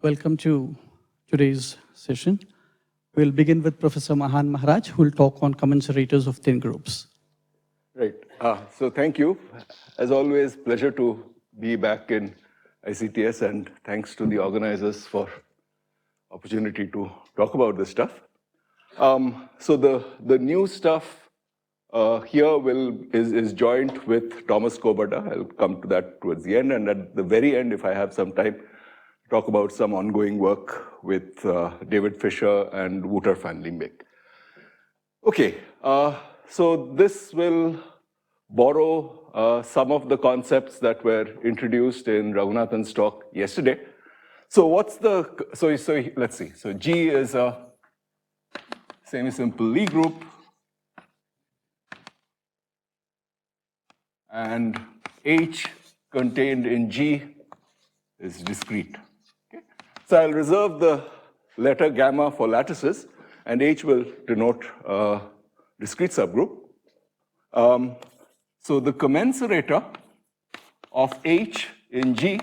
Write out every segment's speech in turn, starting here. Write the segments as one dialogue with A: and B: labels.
A: Welcome to today's session. We'll begin with Professor Mahan Maharaj, who will talk on commensurators of thin groups.
B: Right. So thank you. As always, pleasure to be back in ICTS, and thanks to the organizers for opportunity to talk about this stuff. So the new stuff here is joint with Thomas Kobada. I'll come to that towards the end, and at the very end, if I have some time, talk about some ongoing work with David Fisher and Wouter van Limbeek. Okay, so this will borrow some of the concepts that were introduced in Raghunathan's talk yesterday. So what's the, so let's see. So G is a semi-simple Lie group, and H contained in G is discrete. Okay? So I'll reserve the letter gamma for lattices, and H will denote discrete subgroup. So the commensurator of H in G,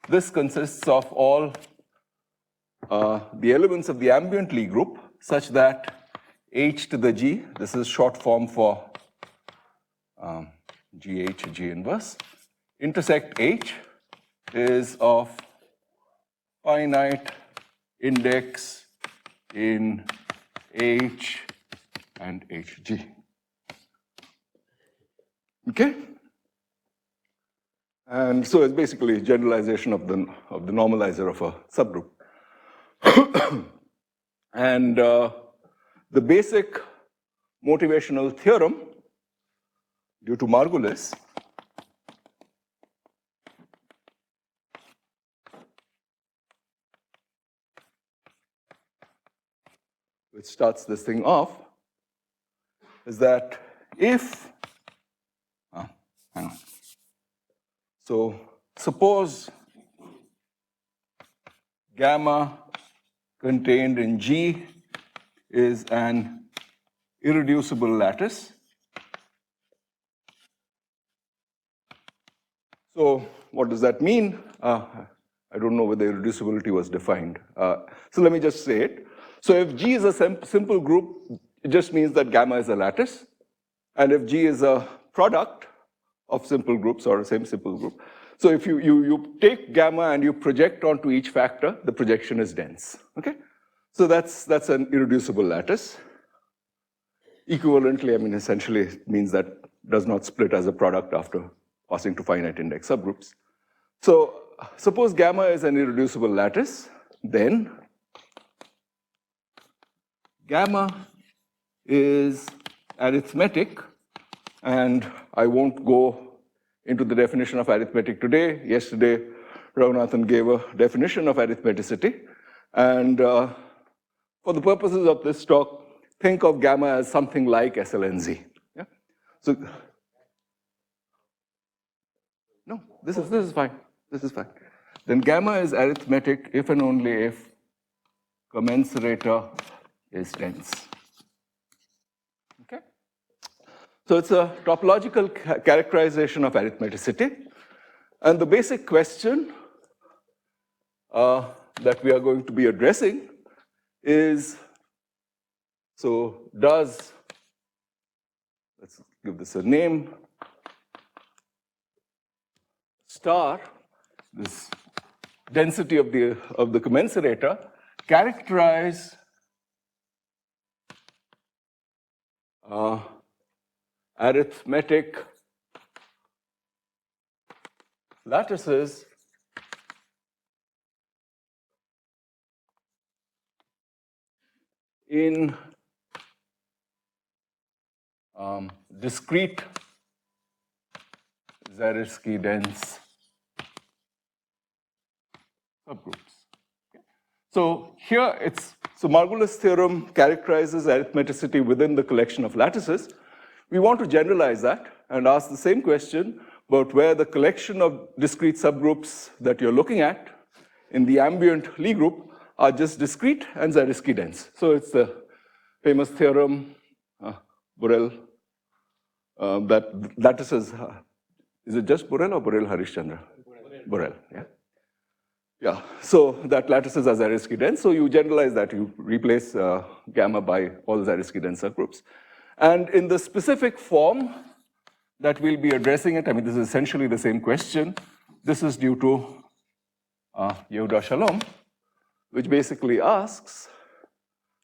B: this consists of all the elements of the ambient Lie group, such that H to the G, this is short form for GH, G inverse, intersect H is of finite index in H and HG. Okay? And so it's basically a generalization of the normalizer of a subgroup. And the basic motivational theorem, due to Margolis, which starts this thing off, is that if, hang on. So suppose gamma contained in G is an irreducible lattice. So what does that mean? I don't know whether irreducibility was defined. So let me just say it. So if G is a simple group, it just means that gamma is a lattice. And if G is a product of simple groups or a same simple group, so if you take gamma and you project onto each factor, the projection is dense. Okay? So that's an irreducible lattice. Equivalently, I mean, essentially it means that does not split as a product after passing to finite index subgroups. So suppose gamma is an irreducible lattice, then gamma is arithmetic, and I won't go into the definition of arithmetic today. Yesterday, Raghunathan gave a definition of arithmeticity, and for the purposes of this talk, think of gamma as something like SLNZ. Yeah? So, no, this is fine. This is fine. Then gamma is arithmetic if and only if commensurator is dense. Okay? So it's a topological characterization of arithmeticity. And the basic question that we are going to be addressing is, so does, let's give this a name, star, this density of the commensurator, characterize arithmetic lattices in discrete Zariski dense subgroups. Okay. So here so Margolis' theorem characterizes arithmeticity within the collection of lattices. We want to generalize that and ask the same question about where the collection of discrete subgroups that you're looking at in the ambient Lie group are just discrete and Zariski dense. So it's the famous theorem, Borel, that lattices, is it just Borel or Borel Harishchandra? Borel, yeah. Yeah, so that lattices are Zariski dense. So you generalize that. You replace gamma by all Zariski dense subgroups. And in the specific form that we'll be addressing it, I mean, this is essentially the same question. This is due to Yehuda Shalom, which basically asks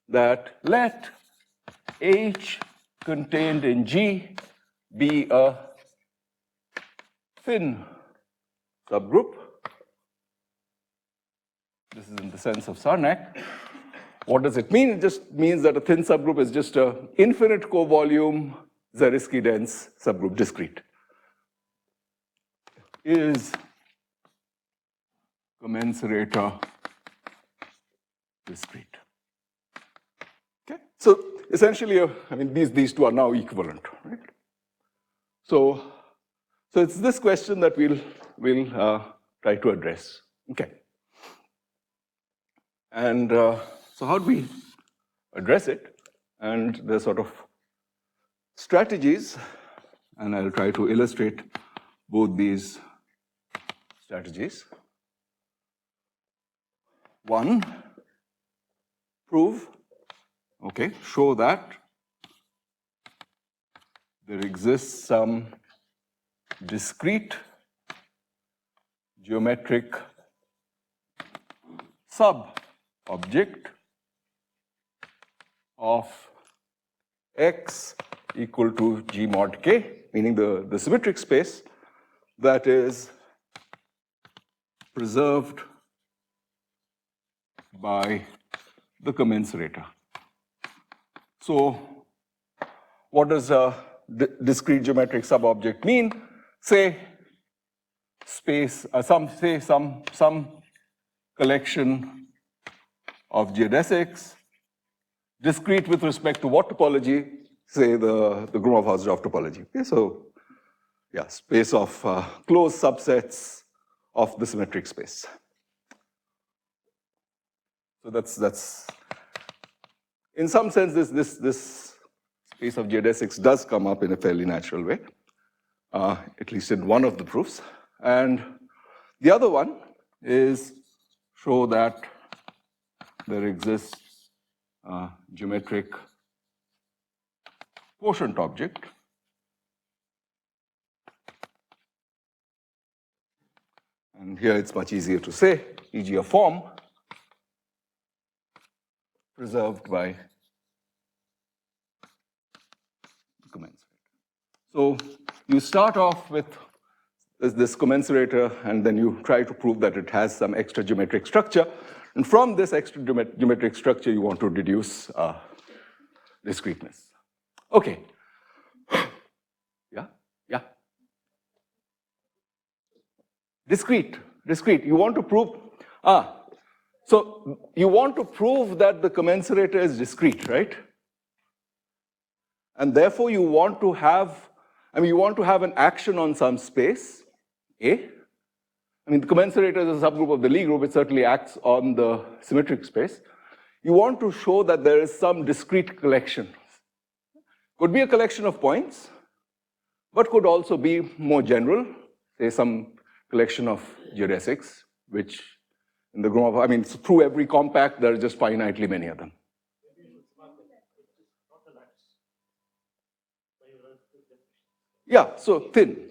B: that let H contained in G be a thin subgroup. This is in the sense of Sernek. What does it mean? It just means that a thin subgroup is just an infinite covolume Zariski dense subgroup, discrete. Is commensurator discrete? Okay, so essentially, I mean, these two are now equivalent, right? So it's this question that we'll try to address. Okay. And so how do we address it? And the sort of strategies, and I'll try to illustrate both these strategies. One, prove, okay, show that there exists some discrete geometric sub-object of X equal to G mod K, meaning the symmetric space that is preserved by the commensurator. So what does a discrete geometric sub-object mean? Say space, some collection of geodesics, discrete with respect to what topology? Say the Gromov-Hausdorff topology. Okay, so yeah, space of closed subsets of the symmetric space. So that's in some sense this space of geodesics does come up in a fairly natural way, at least in one of the proofs. And the other one is show that there exists a geometric quotient object and here it's much easier to say, e.g. a form preserved by the commensurator. So you start off with this commensurator and then you try to prove that it has some extra geometric structure. And from this extra geometric structure, you want to deduce discreteness. Okay. Yeah. Discrete. You want to prove, so you want to prove that the commensurator is discrete, right? And therefore you want to have, an action on some space, A. I mean, the commensurator is a subgroup of the Lie group, it certainly acts on the symmetric space. You want to show that there is some discrete collection. Could be a collection of points, but could also be more general, say some collection of geodesics, which in the Gromov, so through every compact, there are just finitely many of them. Yeah, so thin.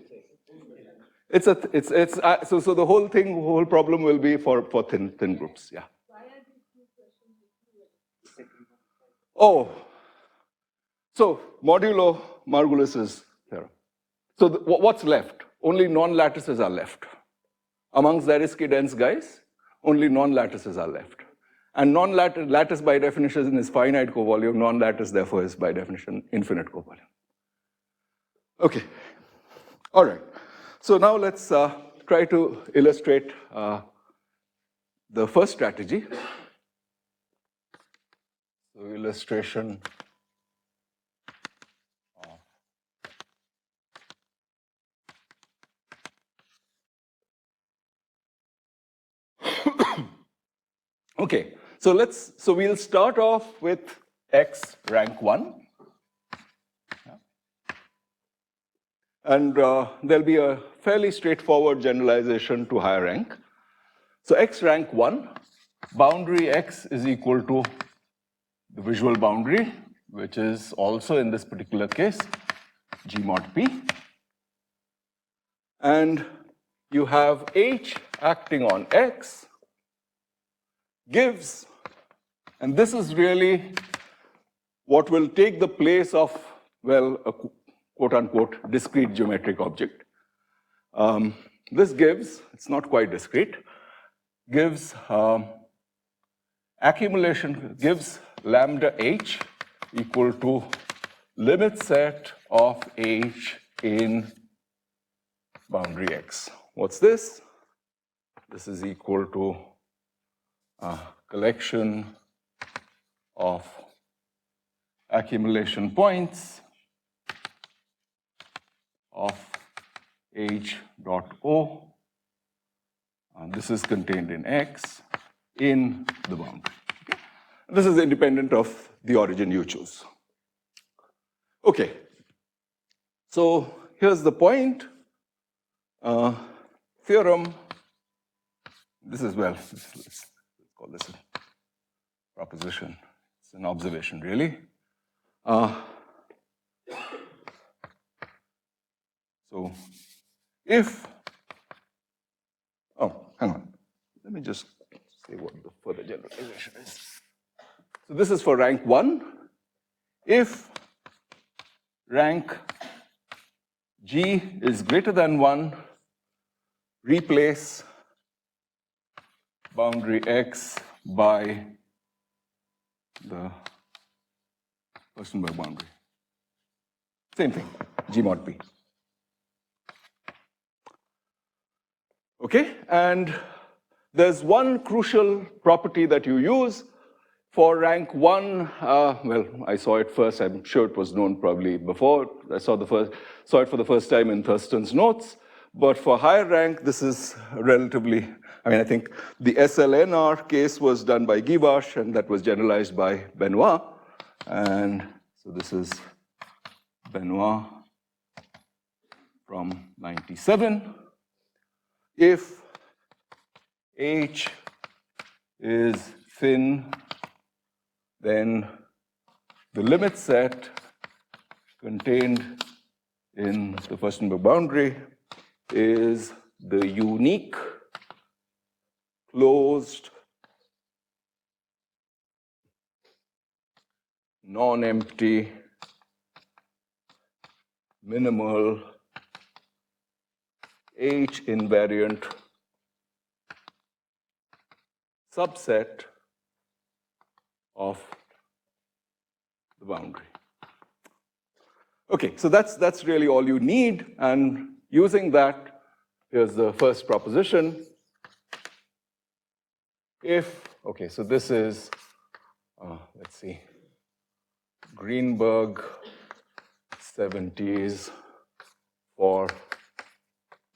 B: So the whole problem will be for thin groups, yeah. Oh, so modulo Margolis' theorem. So what's left? Only non-lattices are left. Amongst Zariski dense guys, only non-lattices are left. And lattice by definition is finite covolume, non-lattice therefore is by definition infinite covolume. Okay, all right. So now let's try to illustrate the first strategy. So illustration okay, so we'll start off with X rank 1. And there'll be a fairly straightforward generalization to higher rank. So X rank 1, boundary X is equal to the visual boundary, which is also in this particular case G mod P. And you have H acting on X gives, and this is really what will take the place of, well, a quote-unquote discrete geometric object. This gives, it's not quite discrete, gives accumulation, gives lambda H equal to limit set of H in boundary X. What's this? This is equal to a collection of accumulation points of H dot O. This is contained in X in the boundary. Okay? This is independent of the origin you choose. Okay. So here's the point. Theorem. This is, well, let's call this a proposition. It's an observation, really. So if, oh, hang on. Let me just say what the further generalization is. So this is for rank 1. If rank G is greater than 1, replace boundary X by the Furstenberg boundary. Same thing, G mod P. Okay, and there's one crucial property that you use for rank 1. Well, I saw it first. I'm sure it was known probably before. I saw it for the first time in Thurston's notes. But for higher rank, this is relatively, I mean, I think the SLNR case was done by Ghosh, and that was generalized by Benoit. And so this is Benoit from 97. If H is thin, then the limit set contained in the Furstenberg boundary is the unique closed non-empty minimal H invariant subset of the boundary. Okay, so that's really all you need, and using that, here's the first proposition. If, okay, so this is, let's see, Greenberg 70s for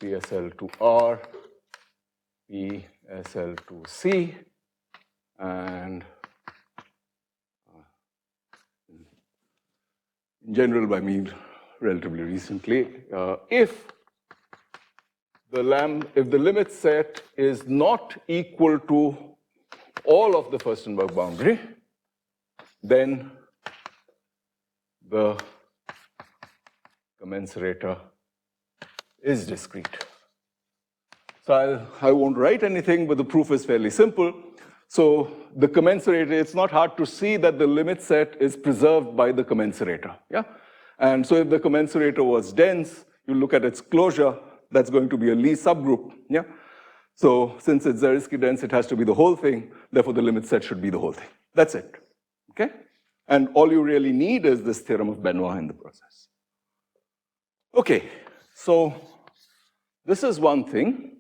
B: PSL to R, PSL to C, and in general by me relatively recently, if the limit set is not equal to all of the Furstenberg boundary, then the commensurator is discrete. So I won't write anything, but the proof is fairly simple. So the commensurator, it's not hard to see that the limit set is preserved by the commensurator. Yeah? And so if the commensurator was dense, you look at its closure, that's going to be a Lie subgroup. Yeah? So since it's Zariski dense, it has to be the whole thing. Therefore, the limit set should be the whole thing. That's it. Okay? And all you really need is this theorem of Benoit in the process. Okay, so this is one thing.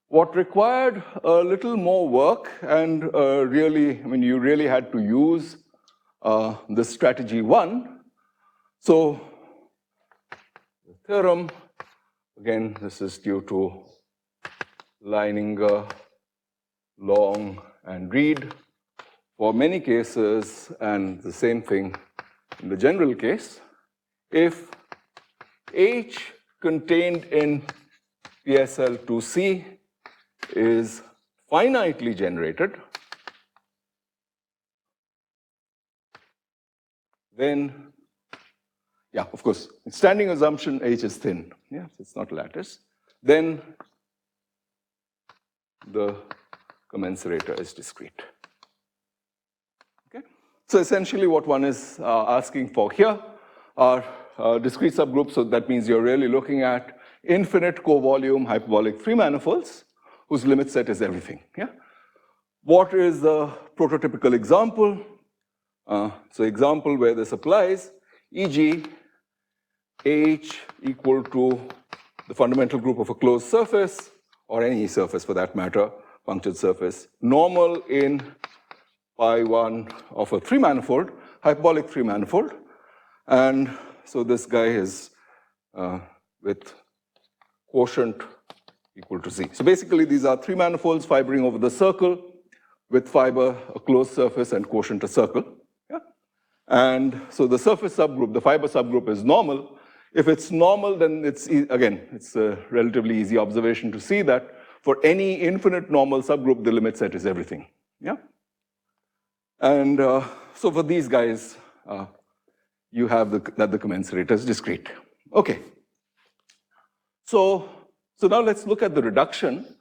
B: What required a little more work, and really, I mean, you really had to use this strategy 1. So the theorem, again, this is due to Leininger, Long, and Read for many cases, and the same thing in the general case. If H contained in PSL2C is finitely generated, then, yeah, of course, standing assumption H is thin. Yeah, it's not lattice. Then the commensurator is discrete. Okay? So essentially what one is asking for here are discrete subgroups. So that means you're really looking at infinite co-volume hyperbolic free manifolds whose limit set is everything. Yeah? What is the prototypical example? So example where this applies, e.g. H equal to the fundamental group of a closed surface, or any surface for that matter, punctured surface, normal in pi1 of a three manifold, hyperbolic three manifold. And so this guy is with quotient equal to Z. So basically these are three manifolds fibering over the circle with fiber a closed surface and quotient a circle. Yeah? And so the surface subgroup, the fiber subgroup is normal. If it's normal, then it's, again, it's a relatively easy observation to see that for any infinite normal subgroup, the limit set is everything. Yeah? And so for these guys, you have that the commensurator is discrete. Okay. So now let's look at the reduction.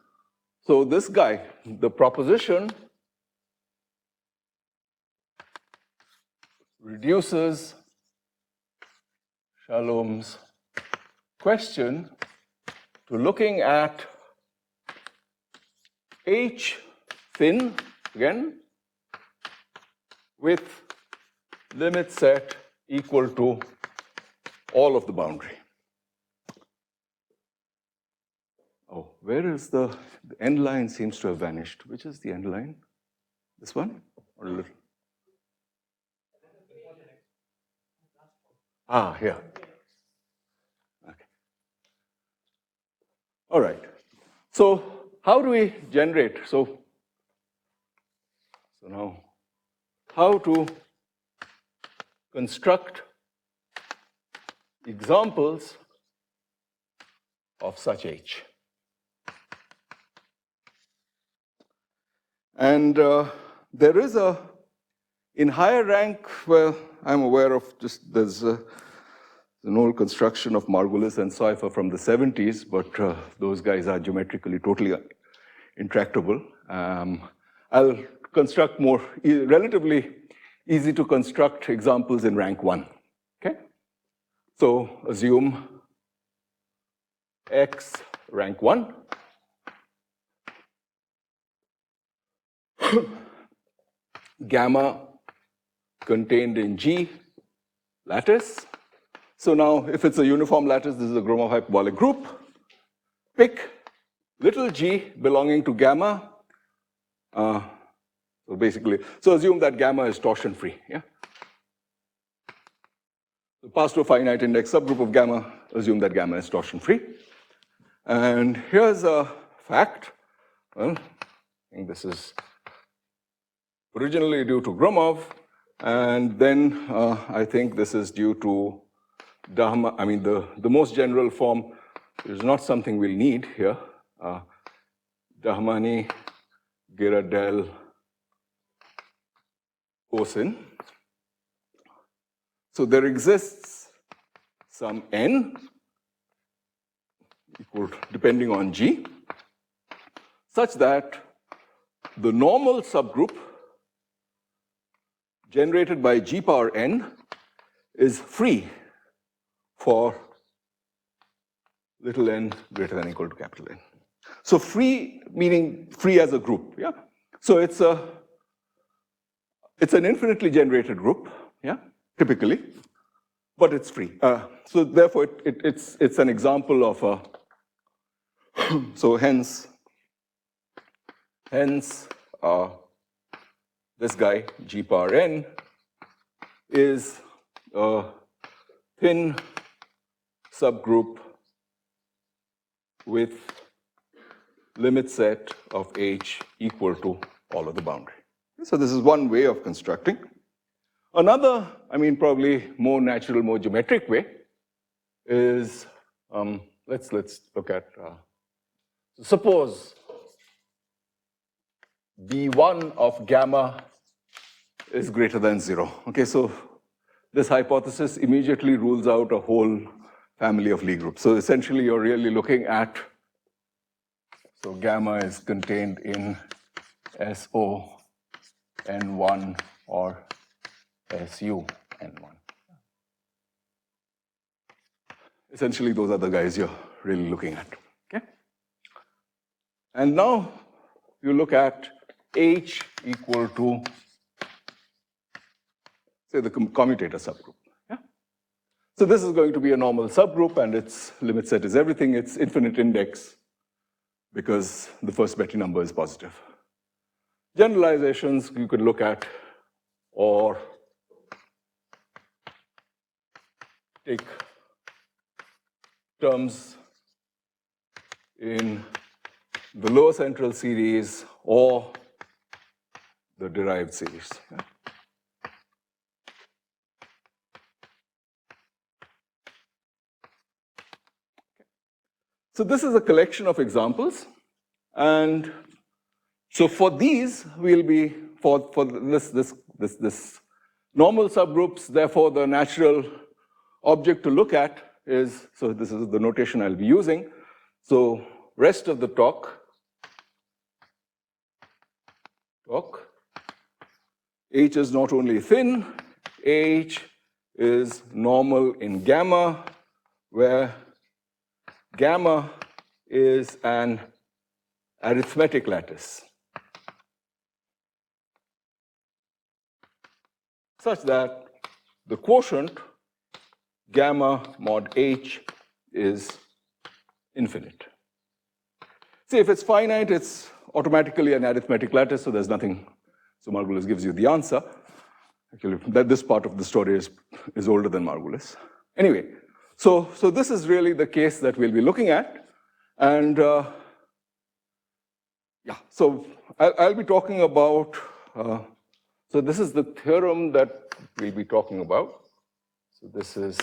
B: So this guy, the proposition reduces Shalom's question to looking at H thin, again, with limit set equal to all of the boundary. Oh, where is the end line seems to have vanished. Which is the end line? This one? Or a little? Ah, here. Okay. All right. So how do we generate? So now, how to construct examples of such H? And there is in higher rank, well, I'm aware of just, there's an old construction of Margolis and Seufer from the 70s, but those guys are geometrically totally intractable. I'll construct more, relatively easy to construct examples in rank 1, okay? So assume X rank 1. Gamma contained in G lattice. So now, if it's a uniform lattice, this is a Gromov hyperbolic group. Pick little g belonging to gamma. So basically, so assume that gamma is torsion free. Yeah. So pass to a finite index subgroup of gamma. Assume that gamma is torsion free. And here's a fact. Well, I think this is originally due to Gromov, and then I think this is due to Dahman. I mean, the most general form is not something we'll need here. Dahmani, Girardel, Osin. So there exists some n equal to, depending on G, such that the normal subgroup generated by G power n is free for little n greater than or equal to capital N. So free meaning free as a group, yeah? So it's an infinitely generated group, yeah, typically, but it's free. So therefore it's an example of a, so hence this guy, G power n, is a thin subgroup with limit set of H equal to all of the boundary. So this is one way of constructing. Another, I mean, probably more natural, more geometric way is, let's look at, suppose B1 of gamma is greater than 0. Okay, so this hypothesis immediately rules out a whole family of Lie groups. So essentially, you're really looking at, so gamma is contained in SO N1 or SU N1. Essentially, those are the guys you're really looking at. Okay? And now you look at H equal to, say, the commutator subgroup. Yeah? So this is going to be a normal subgroup, and its limit set is everything. It's infinite index because the first Betti number is positive. Generalizations you could look at, or take terms in the lower central series or the derived series. Yeah? So this is a collection of examples, and so for these we'll be for this normal subgroups. Therefore, the natural object to look at is, so this is the notation I'll be using. So rest of the talk. H is not only thin, H is normal in gamma, where gamma is an arithmetic lattice, such that the quotient gamma mod H is infinite. See, if it's finite, it's automatically an arithmetic lattice, so there's nothing. So Margolis gives you the answer. Actually, that this part of the story is older than Margolis. Anyway, so this is really the case that we'll be looking at. And yeah, so I'll be talking about, so this is the theorem that we'll be talking about. So this is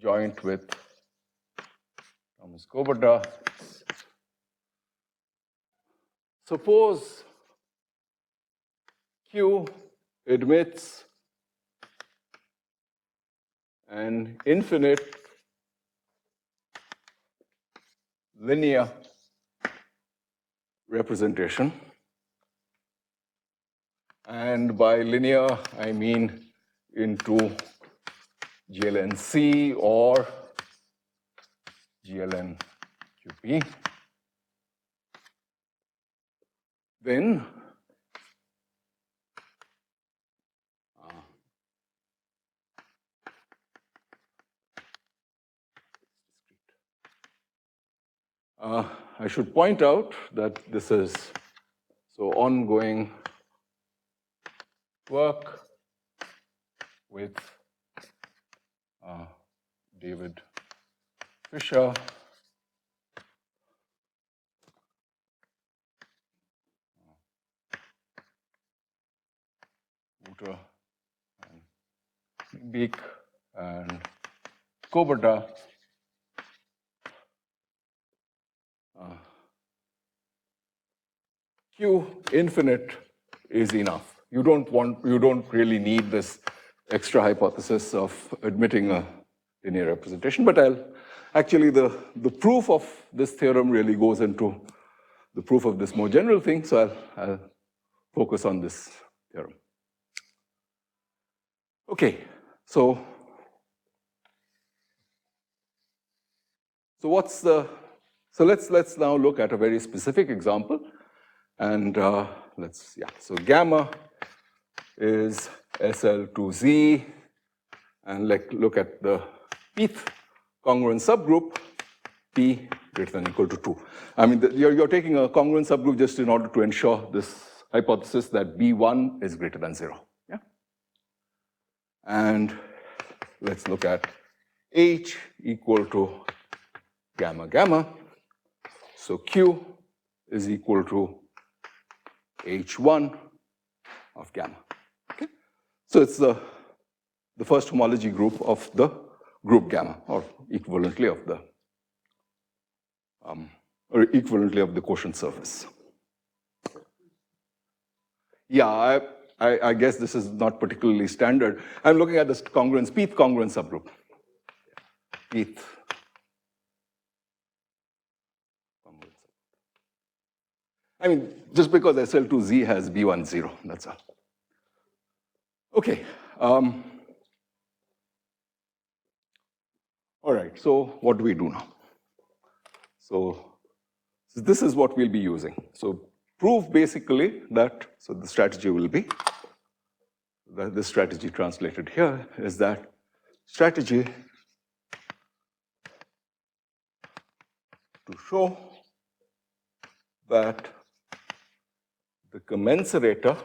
B: joint with Thomas Kobata. Suppose Q admits an infinite linear representation, and by linear I mean into GLN-C or GLN-QP, then I should point out that this is so ongoing work with David Fisher, Wouter, and Beek, and Kobata. Q infinite is enough. You don't really need this extra hypothesis of admitting a linear representation, but actually the proof of this theorem really goes into the proof of this more general thing, so I'll focus on this theorem. Okay, so let's now look at a very specific example, and so gamma is SL2Z, and look at the pth congruent subgroup, P greater than or equal to 2. I mean, you're taking a congruent subgroup just in order to ensure this hypothesis that B1 is greater than 0. Yeah? And let's look at H equal to gamma gamma. So Q is equal to H1 of gamma. Okay? So it's the first homology group of the group gamma, or equivalently of the quotient surface. Yeah, I guess this is not particularly standard. I'm looking at this congruence, Pth congruence subgroup. Pth congruence. I mean, just because SL2Z has B1, 0, that's all. Okay. All right, so what do we do now? So this is what we'll be using. So prove basically that, so the strategy will be, that this strategy translated here is that strategy to show that the commensurator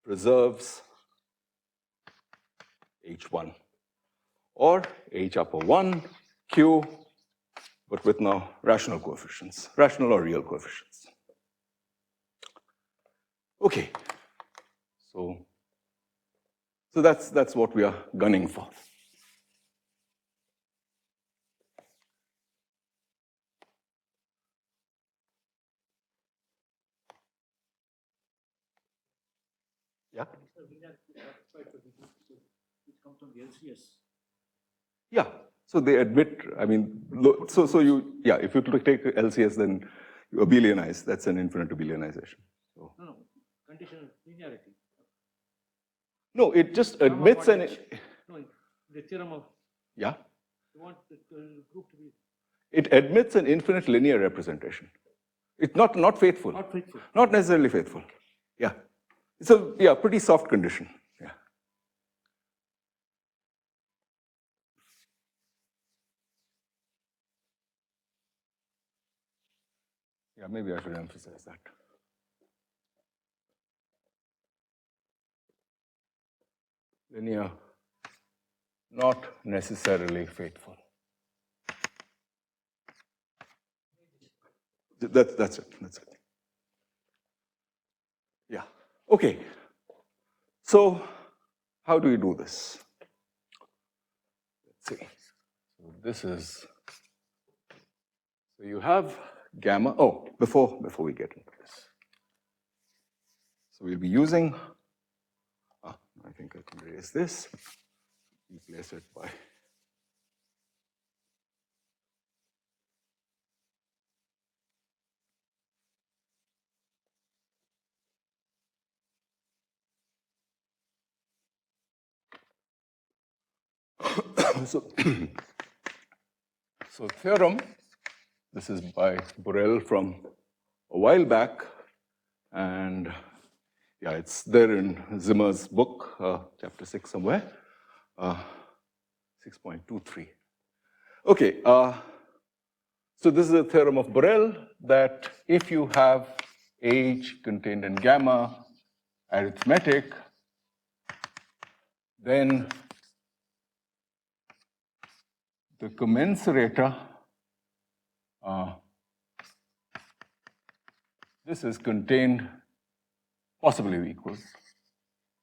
B: preserves H1 or H upper 1, Q, but with now rational coefficients, rational or real coefficients. Okay, so that's what we are gunning for. Yeah. Yeah. So they admit, I mean, so you, yeah, if you take LCS, then you abelianize. That's an infinite abelianization. So.
C: No, conditional linearity.
B: No, it just admits an.
C: No, the theorem of.
B: Yeah.
C: You want the group to be.
B: It admits an infinite linear representation. It's not faithful.
C: Not faithful.
B: Not necessarily faithful. Yeah. It's a pretty soft condition. Yeah. Yeah, maybe I should emphasize that. Linear, not necessarily faithful. That's it. That's it. Yeah. Okay. So how do we do this? Let's see. So this is. So you have gamma. Oh, before we get into this. So we'll be using. I think I can erase this. Replace it by. So theorem, this is by Borel from a while back, and yeah, it's there in Zimmer's book, chapter 6 somewhere, 6.23. Okay, so this is a theorem of Borel that if you have H contained in gamma arithmetic, then the commensurator, this is contained, possibly equals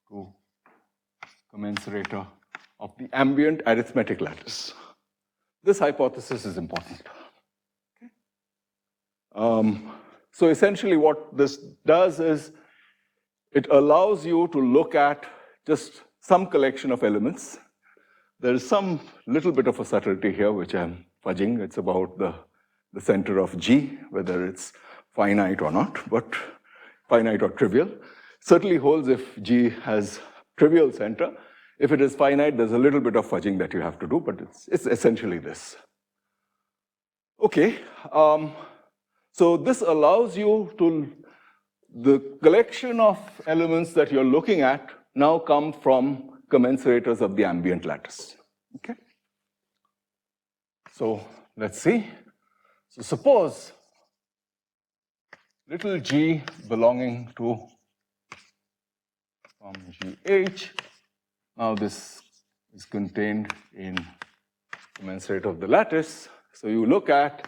B: to commensurator of the ambient arithmetic lattice. This hypothesis is important. Okay. So essentially what this does is it allows you to look at just some collection of elements. There is some little bit of a subtlety here, which I'm fudging. It's about the center of G, whether it's finite or not, but finite or trivial. Certainly holds if G has trivial center. If it is finite, there's a little bit of fudging that you have to do, but it's essentially this. Okay, so this allows you to, the collection of elements that you're looking at now come from commensurators of the ambient lattice. Okay. So let's see. So suppose little g belonging to from GH. Now this is contained in commensurator of the lattice. So you look at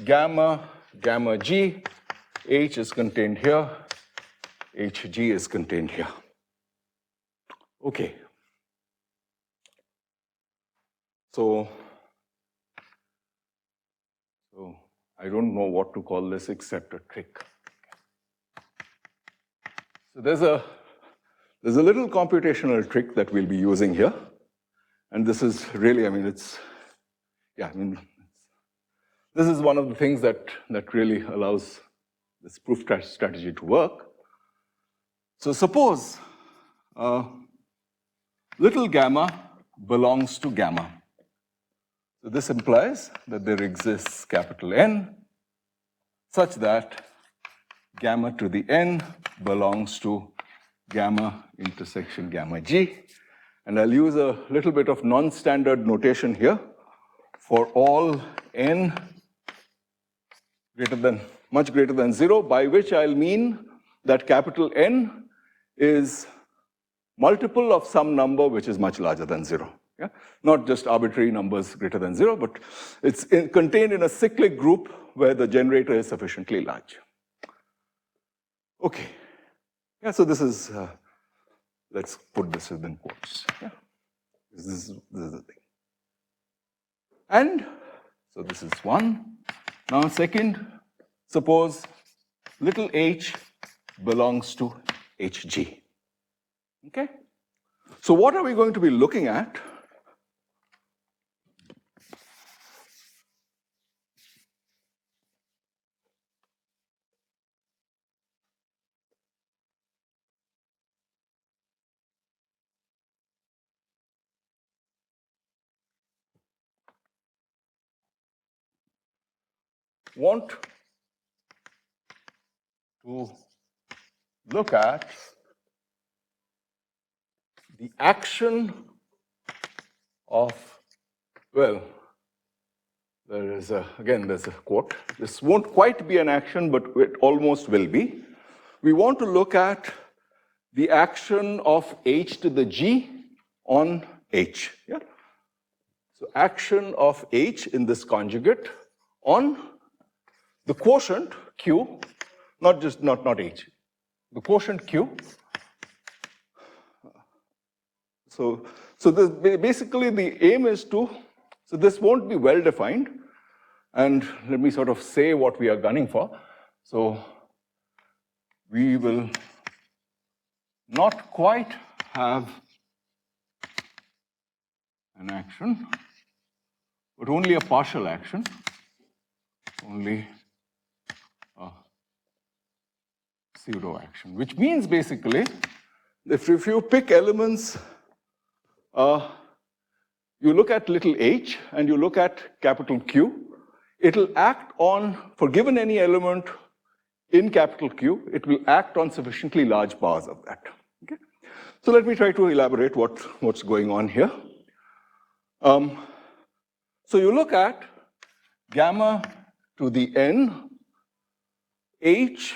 B: gamma, gamma g, H is contained here, HG is contained here. Okay. So I don't know what to call this except a trick. So there's a little computational trick that we'll be using here. And this is really, this is one of the things that really allows this proof strategy to work. So suppose little gamma belongs to gamma. So this implies that there exists capital N such that gamma to the n belongs to gamma intersection gamma g. And I'll use a little bit of non-standard notation here for all n much greater than 0, by which I'll mean that capital N is multiple of some number which is much larger than 0. Yeah? Not just arbitrary numbers greater than 0, but it's contained in a cyclic group where the generator is sufficiently large. Okay. Yeah, so this is, let's put this within quotes. Yeah? This is the thing. And so this is one. Now, second, suppose little h belongs to hg. Okay? So what are we going to be looking at? Want to look at the action of, well, there's a quote. This won't quite be an action, but it almost will be. We want to look at the action of h to the g on h. Yeah? So action of h in this conjugate on the quotient q, not h, the quotient q. So this, basically the aim is to, so this won't be well defined, and let me sort of say what we are gunning for. So we will not quite have an action, but only a partial action, only a pseudo action, which means basically if you pick elements, you look at little h and you look at capital Q, it'll act on, for given any element in capital Q, it will act on sufficiently large powers of that. Okay? So let me try to elaborate what's going on here. So you look at gamma to the n h,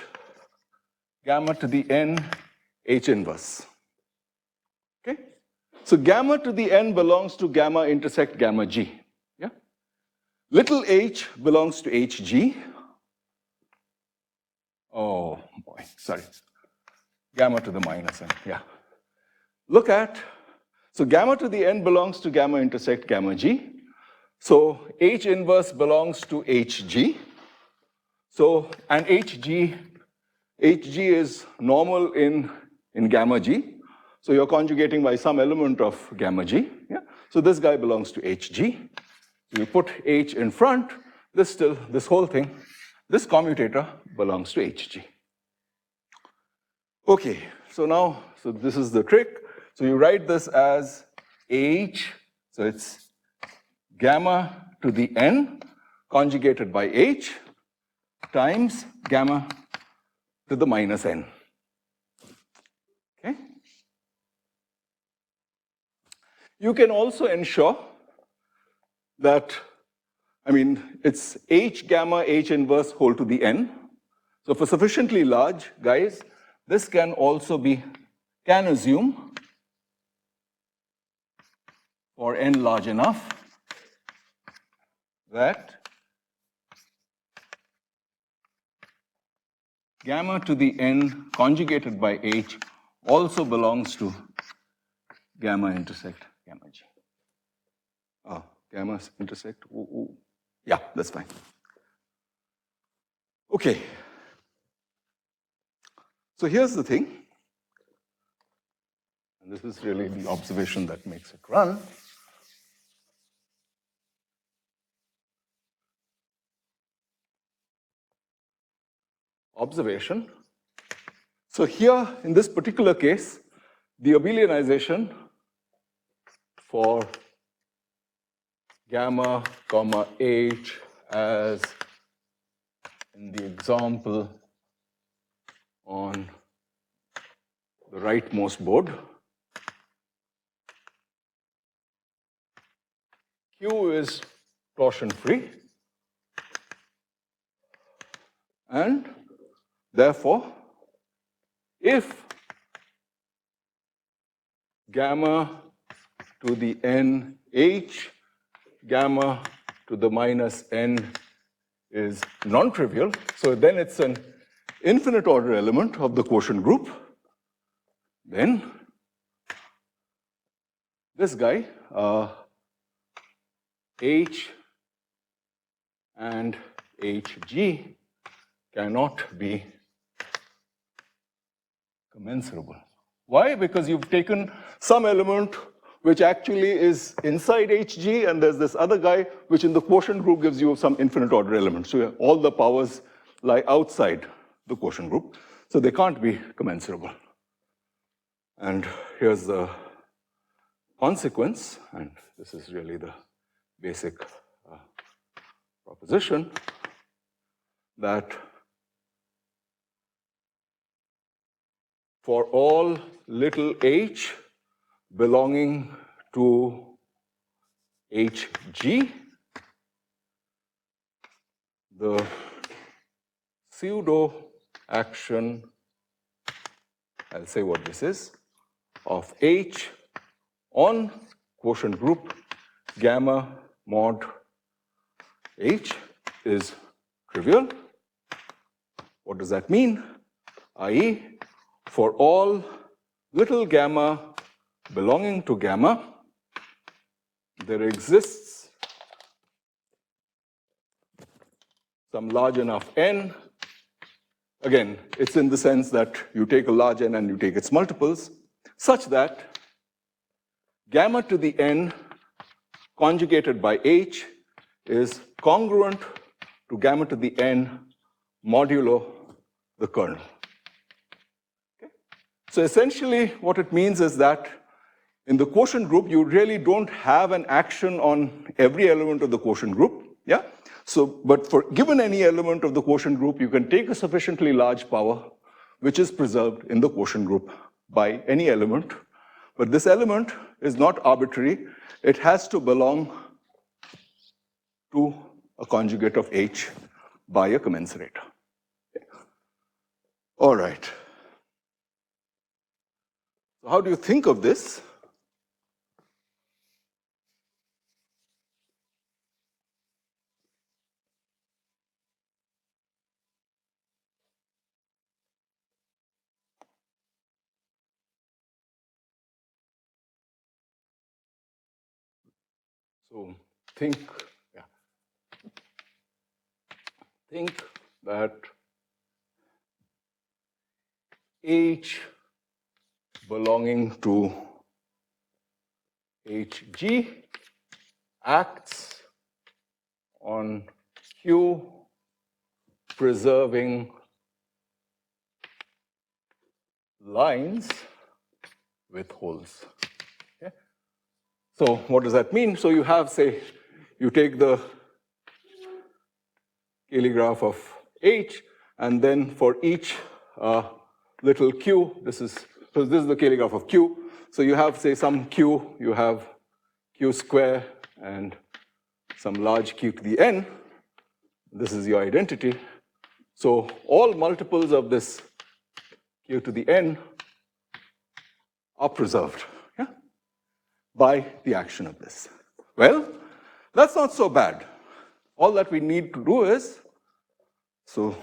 B: gamma to the n h inverse. Okay? So gamma to the n belongs to gamma intersect gamma g. Yeah? Little h belongs to hg. Oh boy, sorry. Gamma to the minus n, yeah. Look at, so gamma to the n belongs to gamma intersect gamma g. So h inverse belongs to hg. So, and hg is normal in gamma g. So you're conjugating by some element of gamma g. Yeah? So this guy belongs to hg. So you put h in front, this whole thing, this commutator belongs to hg. Okay, so now, so this is the trick. So you write this as h, so it's gamma to the n conjugated by h times gamma to the minus n. Okay? You can also ensure that, it's h gamma h inverse whole to the n. So for sufficiently large guys, this can also be, can assume for n large enough that gamma to the n conjugated by h also belongs to gamma intersect gamma g. Oh, gamma intersect, ooh. Yeah, that's fine. Okay. So here's the thing. And this is really the observation that makes it run. Observation. So here, in this particular case, the abelianization for gamma, comma, h as in the example on the rightmost board, Q is torsion free, and therefore, if gamma to the n h, gamma to the minus n is non-trivial, so then it's an infinite order element of the quotient group, then this guy, h and hg cannot be commensurable. Why? Because you've taken some element which actually is inside hg, and there's this other guy which in the quotient group gives you some infinite order element. So all the powers lie outside the quotient group, so they can't be commensurable. And here's the consequence, and this is really the basic proposition, that for all little h belonging to hg, the pseudo action, I'll say what this is, of h on quotient group gamma mod h is trivial. What does that mean? i.e., for all little gamma belonging to gamma, there exists some large enough n. Again, it's in the sense that you take a large n and you take its multiples, such that gamma to the n conjugated by h is congruent to gamma to the n modulo the kernel. Okay? So essentially what it means is that in the quotient group, you really don't have an action on every element of the quotient group. Yeah? So, but for given any element of the quotient group, you can take a sufficiently large power which is preserved in the quotient group by any element. But this element is not arbitrary. It has to belong to a conjugate of h by a commensurator. All right. So how do you think of this? So think that h belonging to hg acts on q preserving lines with holes. Okay? So what does that mean? So you have, say, you take the calligraph of h, and then for each little q, this is the calligraph of q. So you have, say, some q, you have q square and some large q to the n. This is your identity. So all multiples of this q to the n are preserved, yeah, by the action of this. Well, that's not so bad. All that we need to do is, so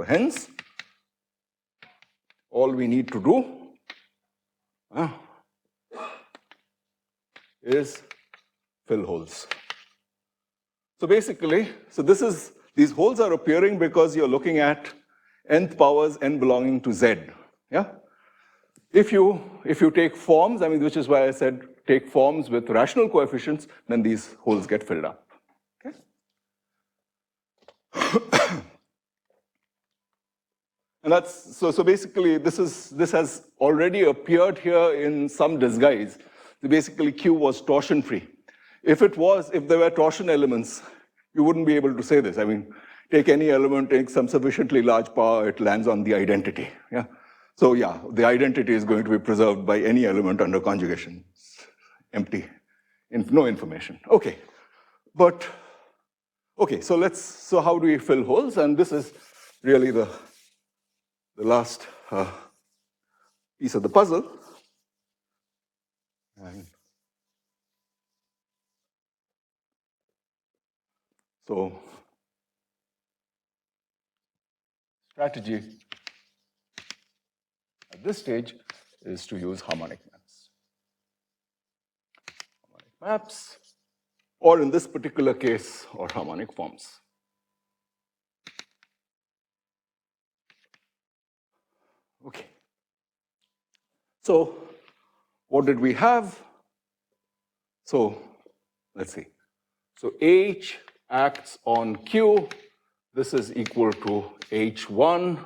B: hence, all we need to do is fill holes. So basically, so these holes are appearing because you're looking at nth powers n belonging to z, yeah? if you take forms, I mean, which is why I said take forms with rational coefficients, then these holes get filled up. Okay? And that's, so basically this has already appeared here in some disguise. So basically Q was torsion free. If there were torsion elements, you wouldn't be able to say this. I mean, take any element, take some sufficiently large power, it lands on the identity. Yeah. So yeah, the identity is going to be preserved by any element under conjugation. It's empty, no information. Okay, so how do we fill holes? And this is really the last piece of the puzzle. And so strategy at this stage is to use harmonic maps. Harmonic maps, or in this particular case, or harmonic forms. Okay. So what did we have? So let's see. So H acts on Q. This is equal to H1.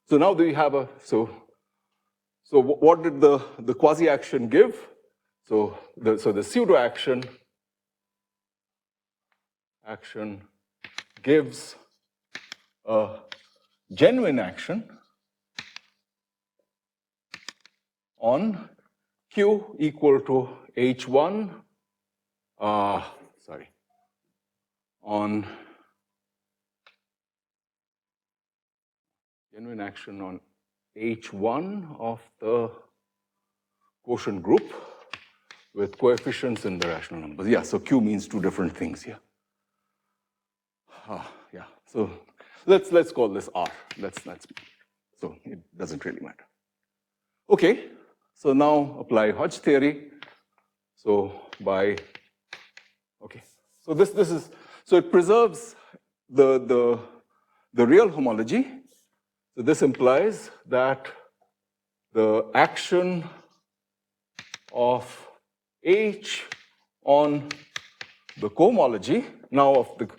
B: So now we have so what did the quasi-action give? So the pseudo action gives a genuine action on Q equal to H1, on genuine action on H1 of the quotient group with coefficients in the rational numbers. Yeah, so Q means two different things here. Yeah, so let's call this R. So it doesn't really matter. Okay, so now apply Hodge theory. So so it preserves the real homology. So this implies that the action of H on the cohomology, now of the,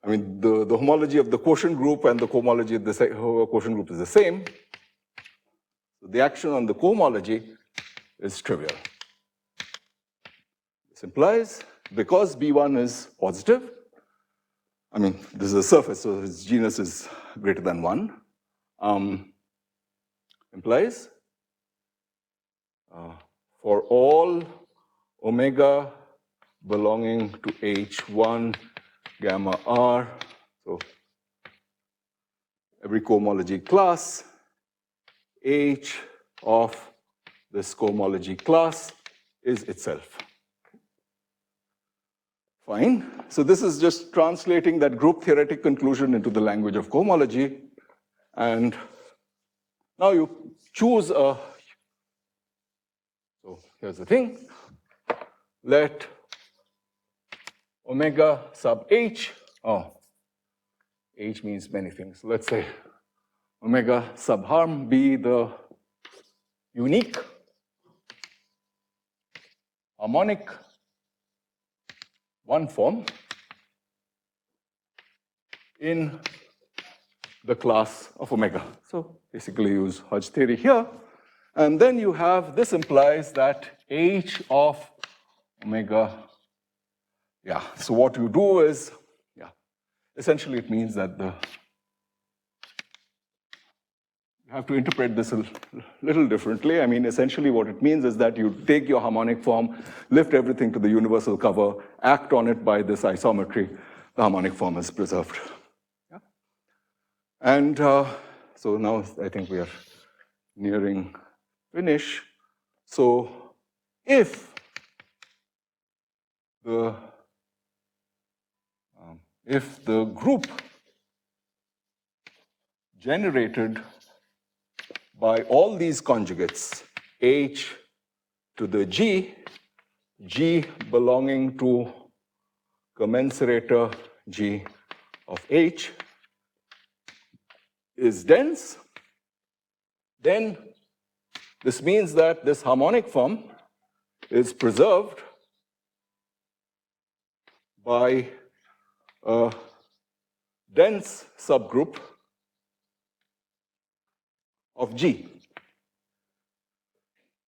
B: I mean, the homology of the quotient group and the cohomology of the quotient group is the same. So the action on the cohomology is trivial. This implies, because B1 is positive, I mean, this is a surface, so its genus is greater than 1, implies for all omega belonging to H1 gamma R, so every cohomology class, H of this cohomology class is itself. Fine. So this is just translating that group theoretic conclusion into the language of cohomology. And now you choose a, so here's the thing. Let omega sub H, H means many things. Let's say omega sub harm be the unique harmonic one form in the class of omega. So basically use Hodge theory here. And then you have, this implies that H of omega, yeah, so what you do is, yeah, essentially it means that you have to interpret this a little differently. I mean, essentially what it means is that you take your harmonic form, lift everything to the universal cover, act on it by this isometry, the harmonic form is preserved. Yeah. And so now I think we are nearing finish. So if the group generated by all these conjugates, H to the G belonging to commensurator G of H is dense, then this means that this harmonic form is preserved by a dense subgroup of G.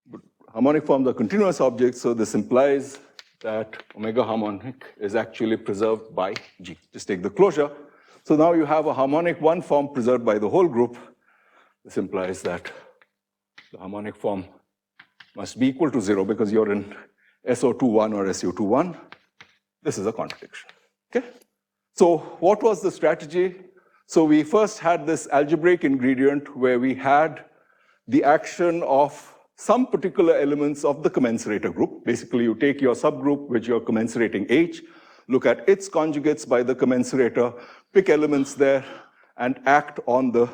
B: But harmonic forms are continuous objects, so this implies that omega harmonic is actually preserved by G. Just take the closure. So now you have a harmonic one form preserved by the whole group. This implies that the harmonic form must be equal to 0 because you're in SO21 or SU21. This is a contradiction, okay? So what was the strategy? So we first had this algebraic ingredient where we had the action of some particular elements of the commensurator group. Basically, you take your subgroup, which you're commensurating H, look at its conjugates by the commensurator, pick elements there, and act on the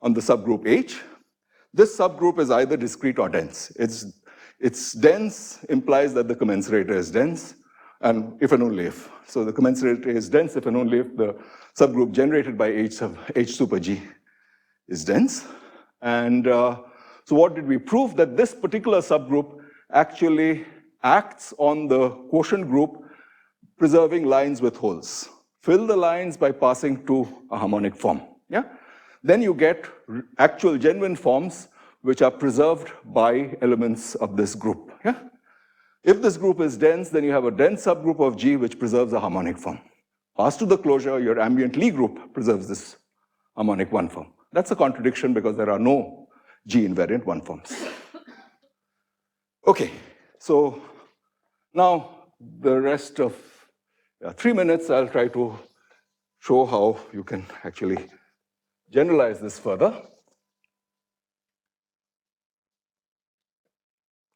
B: subgroup H. This subgroup is either discrete or dense. It's dense implies that the commensurator is dense, and if and only if. So the commensurator is dense if and only if the subgroup generated by H super G is dense. And so what did we prove? That this particular subgroup actually acts on the quotient group, preserving lines with holes. Fill the lines by passing to a harmonic form, yeah? Then you get actual genuine forms which are preserved by elements of this group, yeah? If this group is dense, then you have a dense subgroup of G which preserves a harmonic form. Pass to the closure, your ambient Lie group preserves this harmonic one form. That's a contradiction because there are no G invariant one forms. Okay, so now the rest of 3 minutes, I'll try to show how you can actually generalize this further.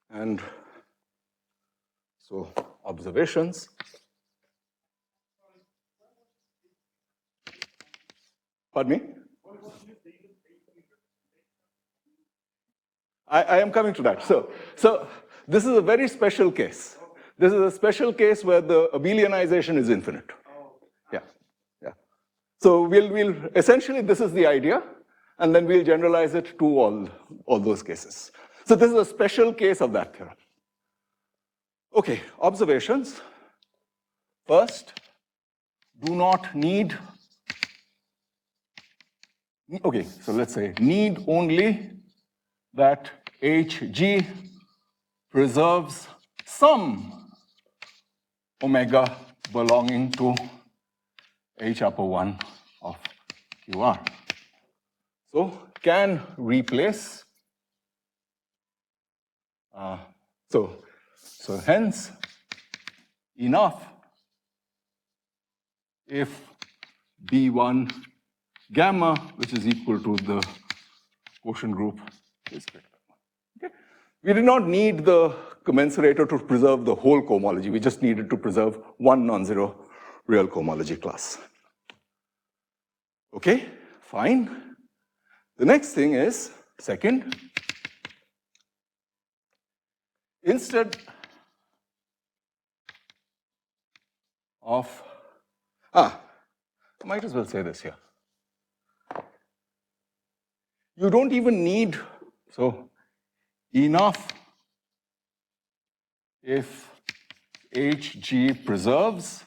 B: And so observations. Pardon me? I am coming to that. So this is a very special case. This is a special case where the abelianization is infinite. Yeah. So we'll essentially, this is the idea, and then we'll generalize it to all those cases. So this is a special case of that theorem. Okay, observations. First, do not need, okay, so let's say need only that Hg preserves some omega belonging to H upper 1 of QR. So can replace, so hence enough if B1 gamma, which is equal to the quotient group, is greater than 1. Okay? We did not need the commensurator to preserve the whole cohomology. We just needed to preserve one non-zero real cohomology class. Okay, fine. The next thing is, second, instead of, I might as well say this here. You don't even need, so enough if Hg preserves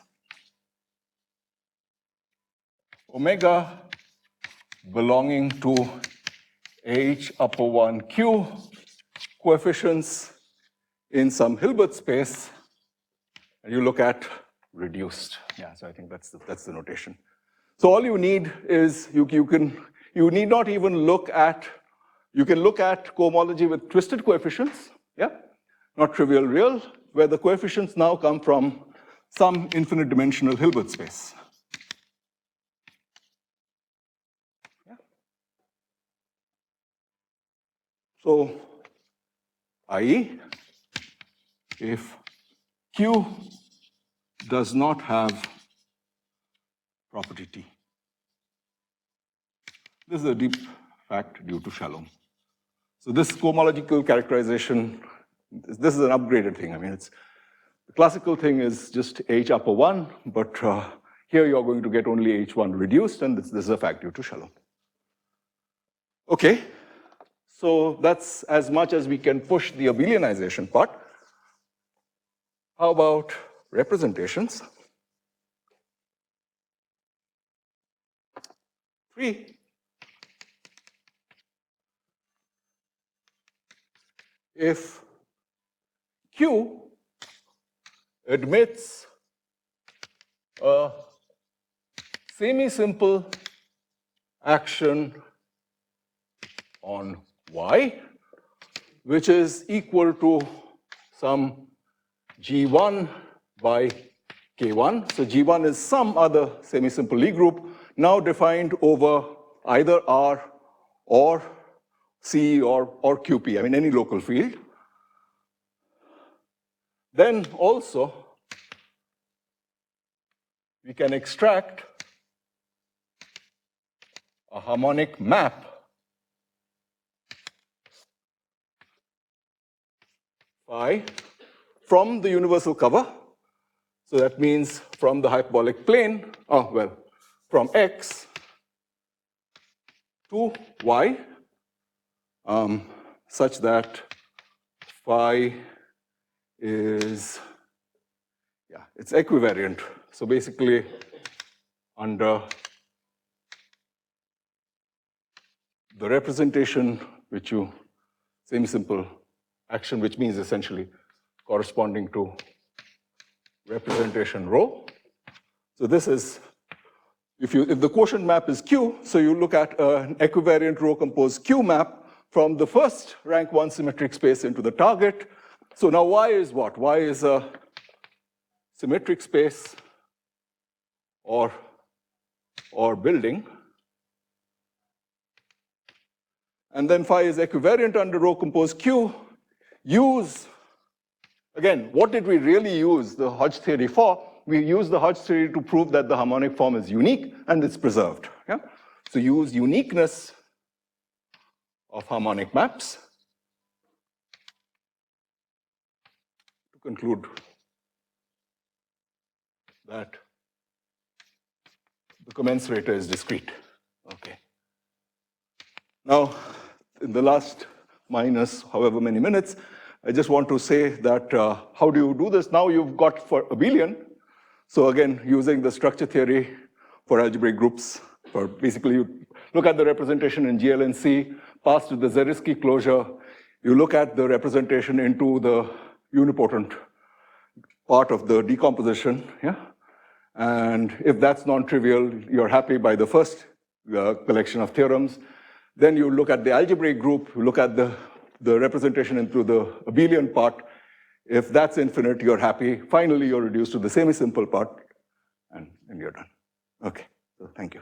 B: omega belonging to H upper 1q coefficients in some Hilbert space, and you look at reduced. Yeah, so I think that's the notation. So all you need is you need not even look at, you can look at cohomology with twisted coefficients, yeah, not trivial real, where the coefficients now come from some infinite dimensional Hilbert space. Yeah. So, i.e., if Q does not have property T. This is a deep fact due to Shalom. So this cohomological characterization, this is an upgraded thing. I mean, the classical thing is just H upper 1, but here you're going to get only H1 reduced, and this is a fact due to Shalom. Okay, So that's as much as we can push the abelianization part. How about representations? 3. If Q admits a semi-simple action on Y, which is equal to some G1 by K1. So G1 is some other semi-simple Lie group, now defined over either R or C or QP, I mean any local field. Then also, we can extract a harmonic map phi from the universal cover. So that means from the hyperbolic plane, from X to Y, such that phi is, it's equivariant. So basically, under the representation which you, semi-simple action, which means essentially corresponding to representation rho. So this is, if the quotient map is Q, so you look at an equivariant rho composed Q map from the first rank 1 symmetric space into the target. So now Y is what? Y is a symmetric space or building. And then phi is equivariant under rho composed Q. Use, again, what did we really use the Hodge theory for? We use the Hodge theory to prove that the harmonic form is unique and it's preserved. Yeah? So use uniqueness of harmonic maps to conclude that the commensurator is discrete. Okay. Now, in the last minus however many minutes, I just want to say that how do you do this? Now you've got for abelian. So again, using the structure theory for algebraic groups, for basically you look at the representation in GL and C, pass to the Zariski closure, you look at the representation into the unipotent part of the decomposition, yeah? And if that's non-trivial, you're happy by the first collection of theorems. Then you look at the algebraic group, you look at the representation into the abelian part. If that's infinite, you're happy. Finally, you're reduced to the semi-simple part, and you're done. Okay, so thank you.